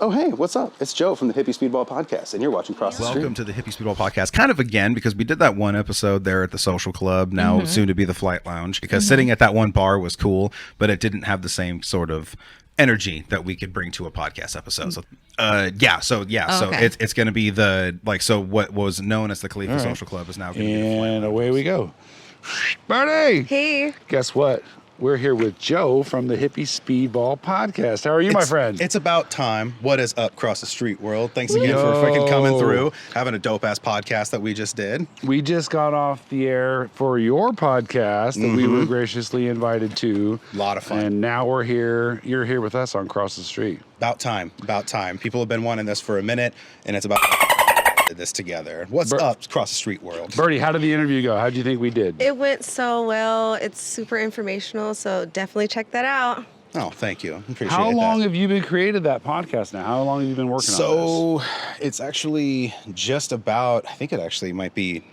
Oh, hey, what's up? It's Joe from the Hippy Speedball podcast, and you're watching Cross the Street. Welcome to the Hippy Speedball podcast. Kind of again, because we did that one episode there at the Social Club, now soon to be the Flight Lounge, because sitting at that one bar was cool, but it didn't have the same sort of energy that we could bring to a podcast episode. So, So it's going to be so what was known as the Khalifa Social Club is now going to be the Flight Lounge. And away we go. Birdy! Hey. Guess what? We're here with Joe from the Hippy Speedball podcast. How are you, my friend? It's about time. What is up, Cross the Street world? Thanks again for freaking coming through, having a dope-ass podcast that we just did. We just got off the air for your podcast that we were graciously invited to. A lot of fun. And now we're here. You're here with us on Cross the Street. About time. People have been wanting this for a minute, and it's about this together. What's up, Cross the Street world? Birdy, how did the interview go? How do you think we did? It went so well. It's super informational, so definitely check that out. Oh, thank you. Appreciate it. How long have you been created that podcast now? How long have you been working on this? So it's actually just about, I think it actually might be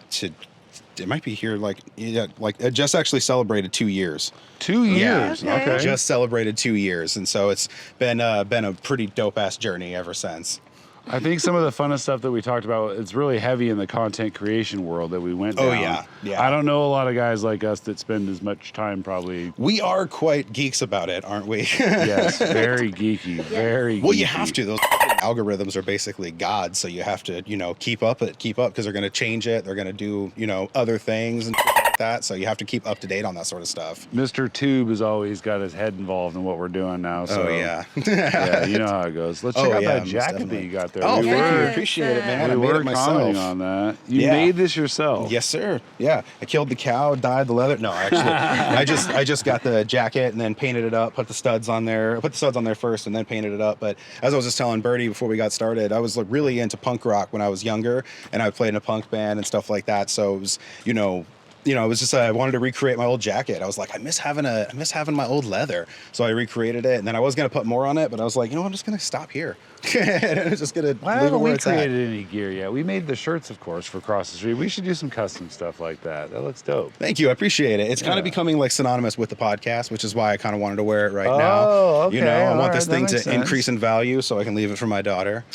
here it just actually celebrated 2 years. 2 years. Yeah, okay. Just celebrated 2 years. And so it's been a pretty dope ass journey ever since. I think some of the funnest stuff that we talked about, it's really heavy in the content creation world that we went down. Oh, yeah. I don't know a lot of guys like us that spend as much time probably. We are quite geeks about it, aren't we? Yes, very geeky, very geeky. Well, you have to. Those algorithms are basically gods, so you have to, keep up because they're going to change it. They're going to do, other things and like that. So you have to keep up to date on that sort of stuff. Mr. Tube has always got his head involved in what we're doing now. So, yeah. Yeah, you know how it goes. Let's check out that jacket that you got there. Oh, thank you. Appreciate it, man. I made it myself. Commenting on that. You made this yourself. Yes, sir. Yeah. I killed the cow, dyed the leather. No, actually, I just got the jacket and then painted it up, put the studs on there. I put the studs on there first and then painted it up. But as I was just telling Birdy before we got started, I was really into punk rock when I was younger, and I played in a punk band and stuff like that. So it was, it was just I wanted to recreate my old jacket. I was like, I miss having my old leather. So I recreated it, and then I was gonna put more on it, but I was like, I'm just gonna stop here. And I was just gonna leave it where it's at. We haven't created any gear yet. We made the shirts, of course, for Cross the Street. We should do some custom stuff like that. That looks dope. Thank you. I appreciate it. It's kind of becoming synonymous with the podcast, which is why I kind of wanted to wear it right now. Oh, okay. I want this thing to increase in value so I can leave it for my daughter.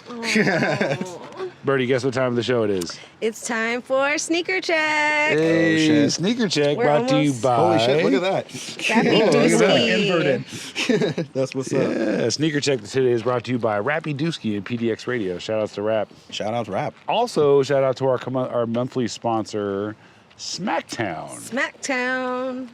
Birdy, guess what time of the show it is? It's time for Sneaker Check. Hey, Oh, shit. Sneaker Check We're brought to you almost- by... Holy shit, look at that. Rappy Dooski. Inverted. That's what's up. Yeah, Sneaker Check today is brought to you by Rappy Dooski and PDX Radio. Shout outs to Rap. Shout out to Rap. Also, shout out to our monthly sponsor, Smacktown. Smacktown.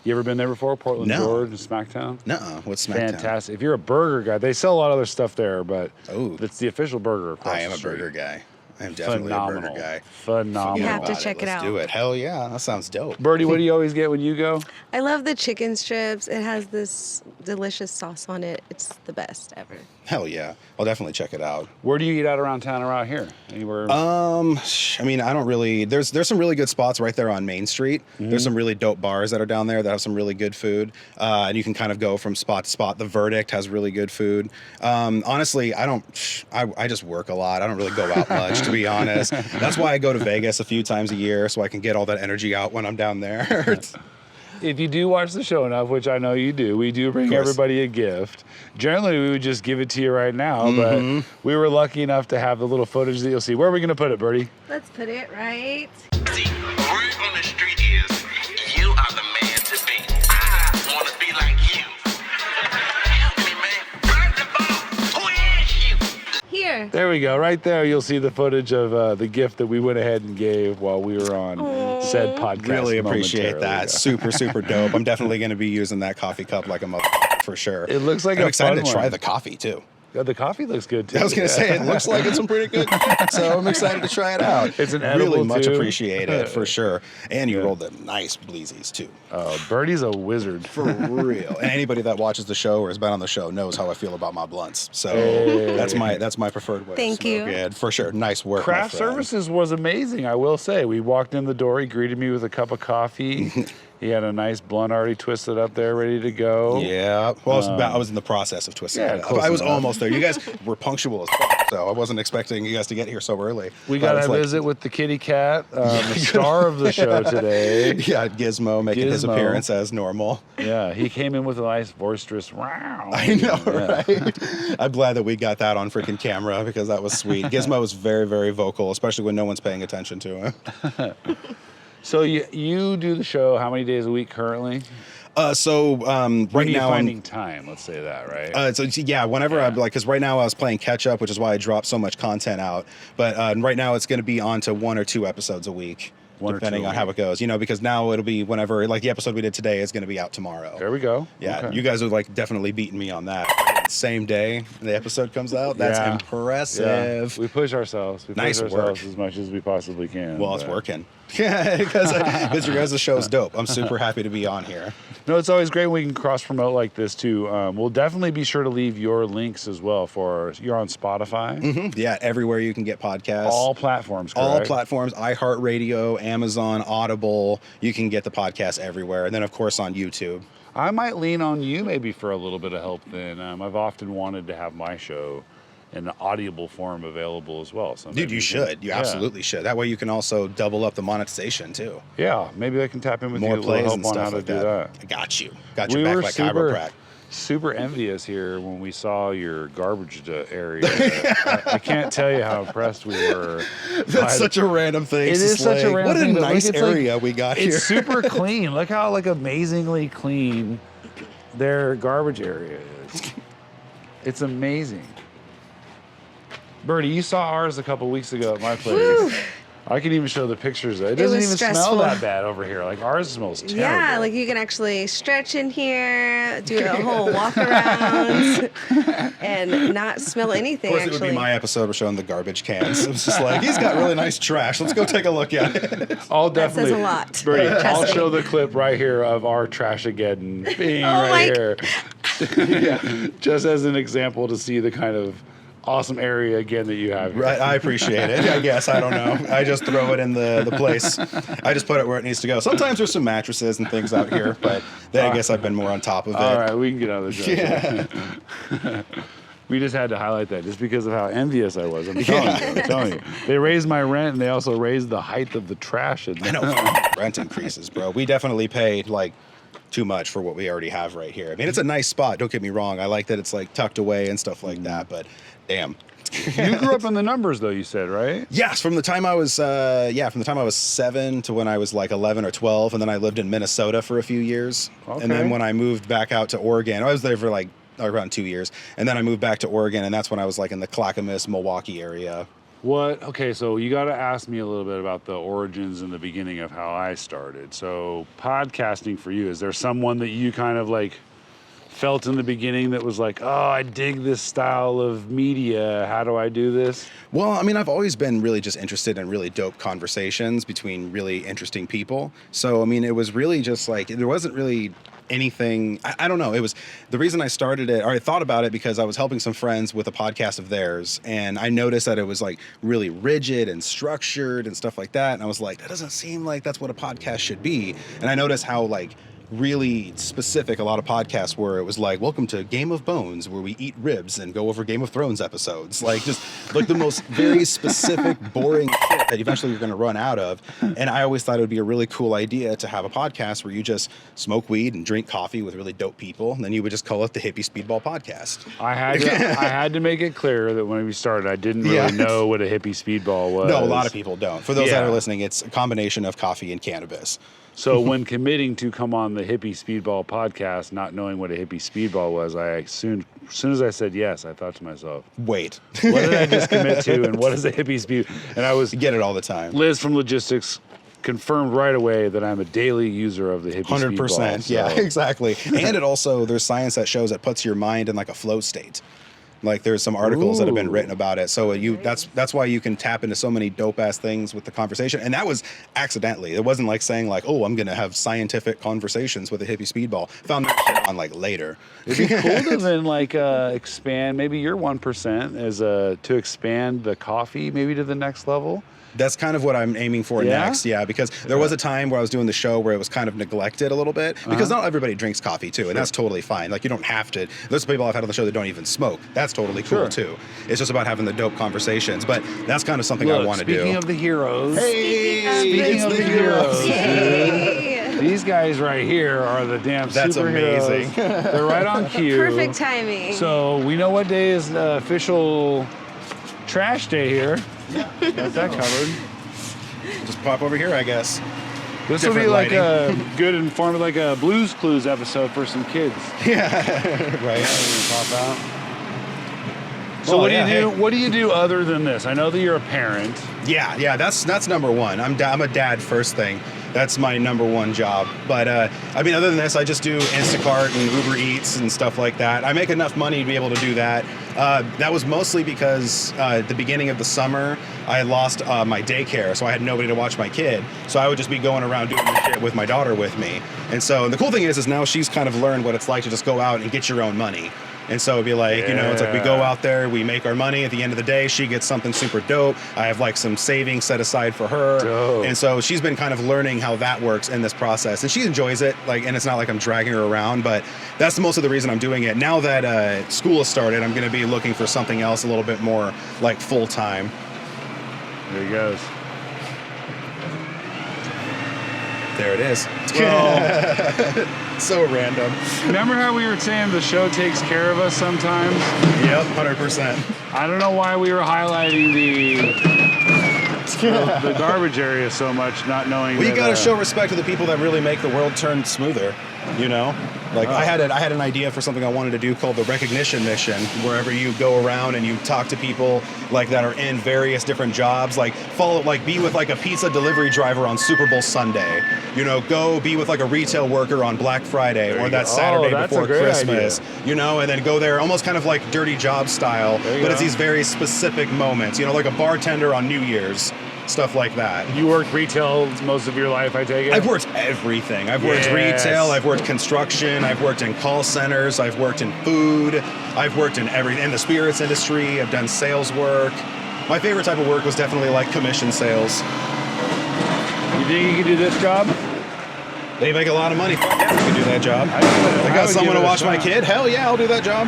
You ever been there before? Portland, No. George, and Smacktown? Nuh-uh. What's Smackdown? Fantastic. If you're a burger guy, they sell a lot of other stuff there, but Oh. it's the official burger. Across I am the a street. burger guy. I am definitely Phenomenal. a burger guy. Phenomenal. You have to About check it Let's out. do it. Hell yeah. That sounds dope. Birdy, what do you always get when you go? I love the chicken strips. It has this delicious sauce on it. It's the best ever. Hell yeah. I'll definitely check it out. Where do you eat out around town or out here? Anywhere? I mean, I don't really. There's some really good spots right there on Main Street. There's some really dope bars that are down there that have some really good food, and you can kind of go from spot to spot. The Verdict has really good food. Honestly, I just work a lot. I don't really go out much, to be honest. That's why I go to Vegas a few times a year so I can get all that energy out when I'm down there. If you do watch the show enough, which I know you do, we do bring everybody a gift. Generally, we would just give it to you right now, but we were lucky enough to have the little footage that you'll see. Where are we going to put it, Birdy? Let's put it right. See, the word on the street is, you are the man to be. I want to be like you. Help me, man. First of all, who is you? Here. There we go. Right there, you'll see the footage of the gift that we went ahead and gave while we were on said podcast. Really appreciate momentarily that. ago. Super dope. I'm definitely going to be using that coffee cup like a for sure. It looks like I'm a excited fun to try one. the coffee too. The coffee looks good too. I was going to say, it looks like it's some pretty good, so I'm excited to try it out. It's an edible, really much too. appreciated, for sure. And you rolled the nice bleezies, too. Birdie's a wizard. For real. And anybody that watches the show or has been on the show knows how I feel about my blunts. So that's my preferred way Thank to smoke. you. Yeah, for sure. Nice work, my Craft friend. services was amazing, I will say. We walked in the door, he greeted me with a cup of coffee. He had a nice blunt already twisted up there, ready to go. Yeah. Well, I was in the process of twisting yeah, it up. close I was enough. almost there. You guys were punctual as fuck. so I wasn't expecting you guys to get here so early. We But got it's a like- visit with the kitty cat, the star of the show today. Yeah, Gizmo making his Gizmo. appearance as normal. Yeah, he came in with a nice boisterous wow. I know, Yeah. right? I'm glad that we got that on freaking camera because that was sweet. Gizmo was very, very vocal, especially when no one's paying attention to him. So you do the show how many days a week currently? Right When are you now, finding time? Let's say that, right? whenever I'm like, because right now I was playing catch up, which is why I dropped so much content out. But right now it's going to be on to 1 or 2 episodes a week, depending on how it goes. Because now it'll be whenever, like the episode we did today is going to be out tomorrow. There we go. Yeah, Okay. you guys are like definitely beating me on that. Same day the episode comes out. That's Yeah. impressive. Yeah. We push ourselves. We Nice push work. ourselves as much as we possibly can. Well, it's but- working. Yeah, because your guys' show's dope. I'm super happy to be on here. No, it's always great when we can cross promote like this too. We'll definitely be sure to leave your links as well you're on Spotify. Yeah, everywhere you can get podcasts. All platforms, correct? All platforms, iHeartRadio, Amazon, Audible. You can get the podcast everywhere. And then, of course, on YouTube. I might lean on you maybe for a little bit of help then. I've often wanted to have my show in the audible form available as well. So Dude, maybe you we should. can- You absolutely should. That way you can also double up the monetization, too. Yeah, maybe I can tap in with More you a little plays help and on stuff how to like do that. that. I got you. Got We your were back like chiroprac. super envious here when we saw your garbage area. I can't tell you how impressed we were. That's such a random thing. It It's is just such a like, random what a thing, but look, nice it's like- area we got here. It's super clean. Look how amazingly clean their garbage area is. It's amazing. Birdie, you saw ours a couple weeks ago at my place. Whew. I can even show the pictures. It doesn't was even smell stressful. that bad over here. Like ours smells terrible. Yeah, like you can actually stretch in here, do a whole walk around, and not smell anything. Of course, actually, it would be my episode of showing the garbage cans. It was just like, he's got really nice trash. Let's go take a look at it. I'll That says definitely. a lot. Birdie, Trust I'll me. show the clip right here of our Trashageddon being Oh right my- here. Yeah, just as an example to see the kind of awesome area again that you have here. Right, I appreciate it. I guess I don't know. I just throw it in the place. I just put it where it needs to go. Sometimes there's some mattresses and things out here, but then I guess I've been more on top of it. All right, we can get out of the Yeah. We just had to highlight that just because of how envious I was. I'm telling you. They raised my rent and they also raised the height of the trash. I know rent increases, bro. We definitely paid like too much for what we already have right here. I mean, it's a nice spot. Don't get me wrong. I like that it's like tucked away and stuff like that. But damn. You grew up in the numbers, though. You said, right? Yes, from the time I was 7 to when I was like 11 or 12, and then I lived in Minnesota for a few years. Okay. And then when I moved back out to Oregon, I was there for like around 2 years, and then I moved back to Oregon, and that's when I was like in the Clackamas, Milwaukee area. What? Okay, so you got to ask me a little bit about the origins and the beginning of how I started. So, podcasting for you, is there someone that you kind of like felt in the beginning that was like, oh, I dig this style of media. How do I do this? Well, I mean, I've always been really just interested in really dope conversations between really interesting people. So, I mean, it was really just like, there wasn't really anything, I don't know. It was the reason I started it, or I thought about it because I was helping some friends with a podcast of theirs. And I noticed that it was like really rigid and structured and stuff like that. And I was like, that doesn't seem like that's what a podcast should be. And I noticed how like really specific a lot of podcasts were. It was like, welcome to Game of Bones, where we eat ribs and go over Game of Thrones episodes. Like just like the most very specific, boring shit that eventually you're going to run out of. And I always thought it would be a really cool idea to have a podcast where you just smoke weed and drink coffee with really dope people. And then you would just call it the Hippy Speedball Podcast. I had to make it clear that when we started, I didn't really know what a hippie speedball was. No, a lot of people don't. For those that Yeah. are listening, it's a combination of coffee and cannabis. So when committing to come on the Hippie Speedball podcast, not knowing what a hippie speedball was, as soon as I said yes, I thought to myself, Wait. what did I just commit to, and what is a hippie speed? And I was You get it all the time. Liz from logistics confirmed right away that I'm a daily user of the hippie 100%. speedball. Yeah, so- exactly. And it also, there's science that shows it puts your mind in like a flow state. Like there's some articles that have been Ooh. written about it. So that's why you can tap into so many dope ass things with the conversation. And that was accidentally. It wasn't like saying like, oh, I'm gonna have scientific conversations with a hippie speedball. Found that shit on like later. It'd be cool to then like expand maybe your 1% as to expand the coffee maybe to the next level. That's kind of what I'm aiming for next, because there was a time where I was doing the show where it was kind of neglected a little bit, because not everybody drinks coffee too, and that's totally fine. Like, you don't have to. There's people I've had on the show that don't even smoke. That's totally cool too. It's just about having the dope conversations, but that's kind of something I want to do. Speaking of the heroes, Speaking of the heroes. Yay. these guys right here are the damn That's superheroes. amazing. They're right on cue. Perfect timing. So we know what day is the official trash day here. Got that covered. Just pop over here, I guess. This will be Different like lighting. a good informative, like a Blue's Clues episode for some kids. Right. Pop out. So Oh, what do yeah, you do? hey. What do you do other than this? I know that you're a parent. Yeah, that's number one. I'm a dad first thing. That's my number one job. But I mean, other than this, I just do Instacart and Uber Eats and stuff like that. I make enough money to be able to do that. That was mostly because at the beginning of the summer, I lost my daycare, so I had nobody to watch my kid. So I would just be going around doing this shit with my daughter with me. And so the cool thing is now she's kind of learned what it's like to just go out and get your own money. And so it'd be like, you know, it's like we go out there, we make our money. At the end of the day, she gets something super dope. I have like some savings set aside for her. Dope. And so she's been kind of learning how that works in this process. And she enjoys it. Like, and it's not like I'm dragging her around, but that's most of the reason I'm doing it. Now that school has started, I'm going to be looking for something else a little bit more like full time. There he goes. There it is. Well, So random. remember how we were saying the show takes care of us sometimes? Yep, 100%. I don't know why we were highlighting the garbage area so much, not knowing. Well, you that, got to show respect to the people that really make the world turn smoother. You know, like I had an idea for something I wanted to do called the recognition mission, wherever you go around and you talk to people like that are in various different jobs, like be with like a pizza delivery driver on Super Bowl Sunday. You know, go be with like a retail worker on Black Friday There or you that go. Saturday That's a before great Christmas. idea. You know, and then go there almost kind of like dirty job style, There you but it's go. these very specific moments. You know, like a bartender on New Year's. Stuff like that. You worked retail most of your life, I take it? I've worked everything. I've worked Yes. retail, I've worked construction, I've worked in call centers, I've worked in food, I've worked in in the spirits industry, I've done sales work. My favorite type of work was definitely like commission sales. You think you could do this job? They make a lot of money. Yeah, I can do that job. I I got would someone give to it a watch my shot. kid? Hell yeah, I'll do that job.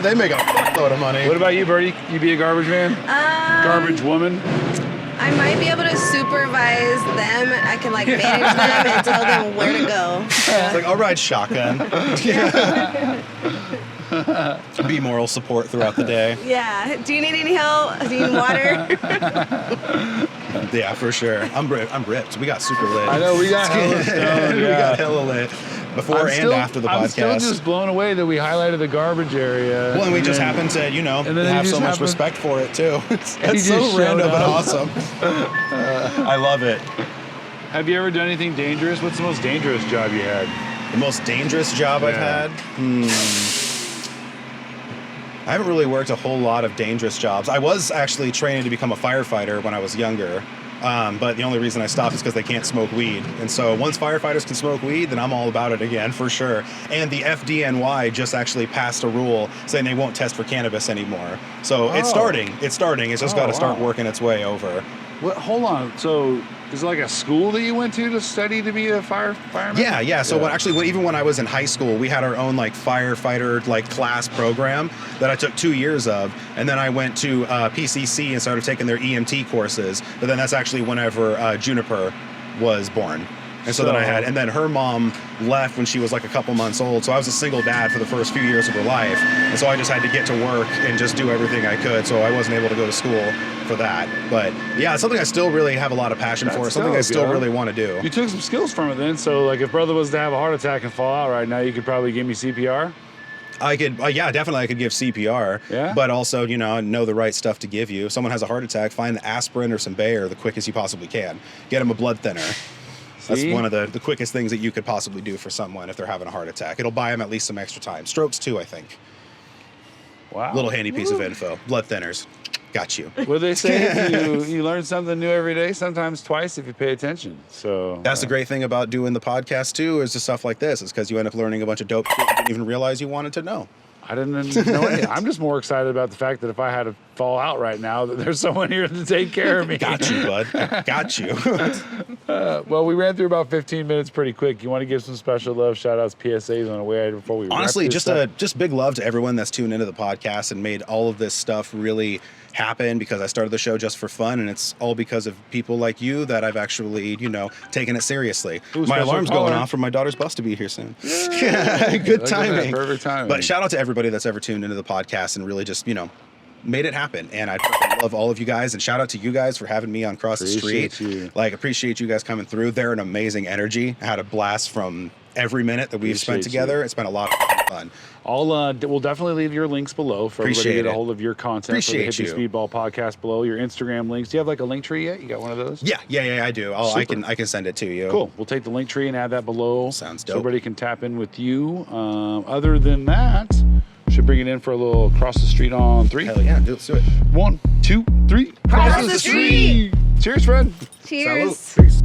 They make a fuckload of money. What about you, Birdie? You be a garbage man? Garbage woman? I might be able to supervise them. I can like manage them and tell them where to go. It's like, all right, shotgun. Be moral support throughout the day. Yeah. Do you need any help? Do you need water? Yeah, for sure. I'm ripped. We got super lit. I know, we got hella stoned, We yeah. got hella lit before and after the I'm podcast. still just blown away that we highlighted the garbage area. Well, and we just then- happen to, you know, and then have you so just much happen- respect for it too. It's you that's so just showed random but up. awesome. I love it. Have you ever done anything dangerous? What's the most dangerous job you had? The most dangerous job I've Yeah. had. I haven't really worked a whole lot of dangerous jobs. I was actually training to become a firefighter when I was younger. But the only reason I stopped is because they can't smoke weed. And so once firefighters can smoke weed, then I'm all about it again, for sure. And the FDNY just actually passed a rule saying they won't test for cannabis anymore. So it's starting. It's starting. It's just got to start wow. working its way over. What? Hold on. So, is it like a school that you went to study to be a fireman? Yeah. So even when I was in high school, we had our own like firefighter like class program that I took 2 years of, and then I went to PCC and started taking their EMT courses. But then that's actually whenever Juniper was born. And so then and then her mom left when she was like a couple months old. So I was a single dad for the first few years of her life. And so I just had to get to work and just do everything I could. So I wasn't able to go to school for that. But yeah, it's something I still really have a lot of passion for. That's Something I dope, still yo. really want to do. You took some skills from it then. So, like, if brother was to have a heart attack and fall out right now, you could probably give me CPR. I could, yeah, definitely I could give CPR. Yeah? But also, you know the right stuff to give you. If someone has a heart attack, find the aspirin or some Bayer the quickest you possibly can. Get them a blood thinner. That's See? one of the quickest things that you could possibly do for someone if they're having a heart attack. It'll buy them at least some extra time. Strokes too, I think. Wow. Little handy piece of info. Blood thinners. Got you. What they say, you learn something new every day, sometimes twice if you pay attention. So That's the great thing about doing the podcast too, is just stuff like this, is because you end up learning a bunch of dope shit you didn't even realize you wanted to know. I didn't know anything. I'm just more excited about the fact that if I had a fall out right now that there's someone here to take care of me. Got you, bud. Got you. Well, we ran through about 15 minutes pretty quick. You want to give some special love, shout outs, PSAs on the way before we Honestly, wrap this just up? just big love to everyone that's tuned into the podcast and made all of this stuff really happen, because I started the show just for fun, and it's all because of people like you that I've actually, taken it seriously. Ooh, My special alarm's caller. going off for my daughter's bus to be here soon. Good Look at that, timing. perfect timing. But shout out to everybody that's ever tuned into the podcast and really just, made it happen. And I fucking love all of you guys, and shout out to you guys for having me on Cross Appreciate the Street. you. Appreciate you guys coming through. They're an amazing energy. I had a blast from every minute that we've spent Appreciate together. you. It's been a lot of fun. We'll definitely leave your links below for everybody to Appreciate get a it. hold of your content Appreciate for the Hippy you. Speedball podcast below. Your Instagram links. Do you have like a link tree yet? You got one of those? Yeah, I do. I can send it to you. Cool. We'll take the link tree and add that below. Sounds So dope. everybody can tap in with you. Other than that, should bring it in for a little cross the street on 3. Hell yeah, let's do it. 1, 2, 3. Cross the street. Cheers, friend. Cheers. Salud. Peace.